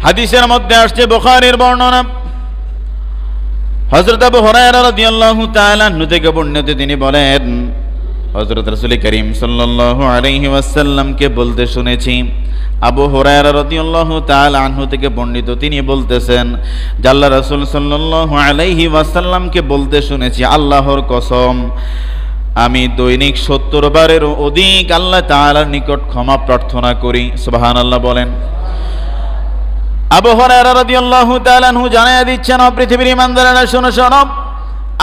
হাদিসের মধ্যে আসছে, বুখারীর বর্ণনা, হযরত আবু হুরায়রা রাদিয়াল্লাহু তাআলা আনহু থেকে বর্ণিত, তিনি বলেন হযরত রাসূল করিম সাল্লাল্লাহু আলাইহি ওয়াসাল্লামকে বলতে শুনেছি। আবু হুরায়রা রাদিয়াল্লাহু তাআলা আনহু থেকে বর্ণিত, তিনি বলতেছেন যে আল্লাহ রাসূল সাল্লাল্লাহু আলাইহি ওয়াসাল্লামকে বলতে শুনেছি, আল্লাহর কসম আমি দৈনিক 70 বারের অধিক আল্লাহ তাআলার নিকট ক্ষমা প্রার্থনা করি। সুবহানাল্লাহ বলেন। আবু হুরায়রা রাদিয়াল্লাহু তাআলা আনহু জানায়া দিচ্ছেন, ও পৃথিবীর ইমানদারেরা শোনো শোনো,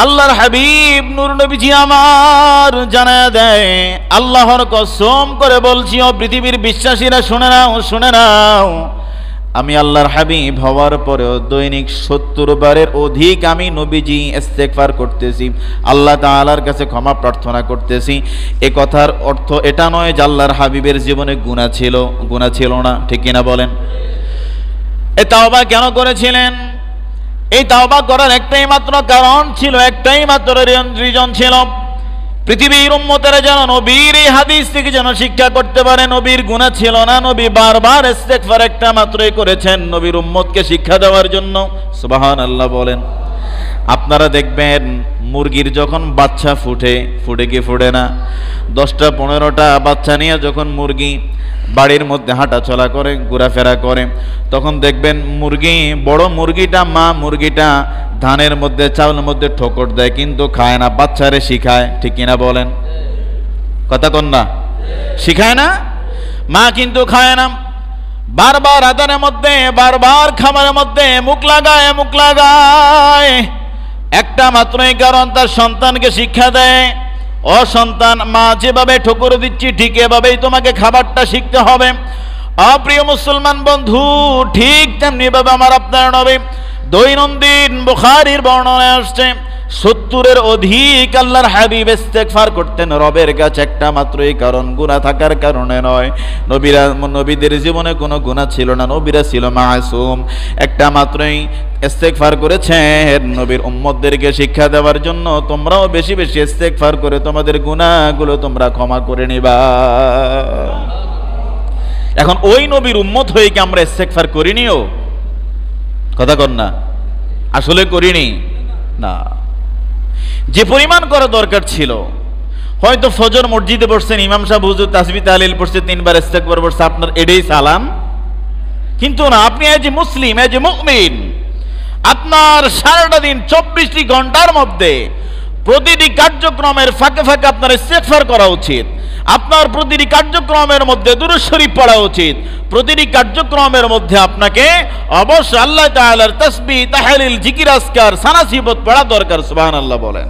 আল্লাহর হাবিব নূর নবীজি আমার জানায়া দেয়, আল্লাহর কসম করে বলছি, ও পৃথিবীর বিশ্বাসীরা শুনে নাও শুনে নাও, আমি আল্লাহর হাবিব হওয়ার পরেও দৈনিক 70 বারের অধিক আমি নবীজি ইস্তেগফার করতেছি, আল্লাহ তাআলার কাছে ক্ষমা প্রার্থনা করতেছি। এ কথার অর্থ এটা নয় যে আল্লাহর হাবিবের জীবনে গুনাহ ছিল না, ঠিক কিনা বলেন? এই তাওবা কেন করেছিলেন? এই তাওবা করার একটাই মাত্র কারণ ছিল, একটাই মাত্র রিজন ছিল, পৃথিবীর উম্মতেরা যেন নবীর এই হাদিস থেকে যেন শিক্ষা করতে পারে। নবীর গুনাহ ছিল না, নবী বারবার ইস্তেগফার একটা মাত্রই করেছেন নবীর উম্মতকে শিক্ষা দেওয়ার জন্য। সুবহানাল্লাহ বলেন। আপনারা দেখবেন মুরগির যখন বাচ্চা ফুটে কি ফুটে না, 10টা 15টা বাচ্চা নিয়ে যখন মুরগি বাড়ির মধ্যে হাঁটা চলা করে, ঘোরাফেরা করে, তখন দেখবেন বড় মুরগিটা, মা মুরগিটা ধানের মধ্যে চাউলের মধ্যে ঠোকর দেয়, কিন্তু খায় না, বাচ্চারে শিখায়, ঠিক কিনা বলেন? কথা কন না? শিখায় না, মা কিন্তু খায় না, বারবার আদানের মধ্যে, বারবার খাবারের মধ্যে মুখ লাগায়, একটা মাত্রই কারণ, তার সন্তানকে শিক্ষা দেয়, ও সন্তান, মা যেভাবে ঠোকর দিচ্ছি ঠিক এভাবেই তোমাকে খাবারটা শিখতে হবে। অপ্রিয় মুসলমান বন্ধু, ঠিক তেমনি ভাবে আমার আপনার নবী দৈনন্দিন বুখারীর বর্ণনায় আসছে 70-এর অধিক আল্লাহর হাবিব ইস্তেগফার করতেন রবের কাছে, একটা মাত্রই কারণ, গুনাহ থাকার কারণে নয়। নবীদের জীবনে কোনো গুনাহ ছিল না, নবীরা ছিল মাসুম, একটা মাত্রই ইস্তেগফার করেছেন নবীর উম্মতদেরকে শিক্ষা দেওয়ার জন্য, তোমরাও বেশি বেশি ইস্তেগফার করে তোমাদের গুনাহগুলো তোমরা ক্ষমা করে নিবা। এখন ওই নবীর উম্মত হয়ে কি আমরা ইস্তেগফার করিনিও? কথা কন না? আসলে করিনি না। যে পরিমাণ করা দরকার ছিল, হয়তো ফজর মসজিদে বসছেন, ইমাম সাহেব হুজুর তাসবিহ তাহলিল পড়ছে, 3 বার ইস্তেগফার পড়ছে, আপনার এটাই সালাম, কিন্তু না, আপনি as a Muslim, as a মুমিন, আপনার সারাটা দিন 24টি ঘন্টার মধ্যে প্রতিটি কার্যক্রমের ফাঁকে ফাঁকে আপনার ইস্তেগফার করা উচিত। আপনার প্রতিটি কার্যক্রমের মধ্যে দুরূদ শরীফ পড়া উচিত। প্রতিটি কার্যক্রমের মধ্যে আপনাকে অবশ্যই আল্লাহ তাআলার তাসবিহ, তাহলিল, জিকির, আজকার, সানা সিবত পড়া দরকার। সুবহানাল্লাহ বলেন।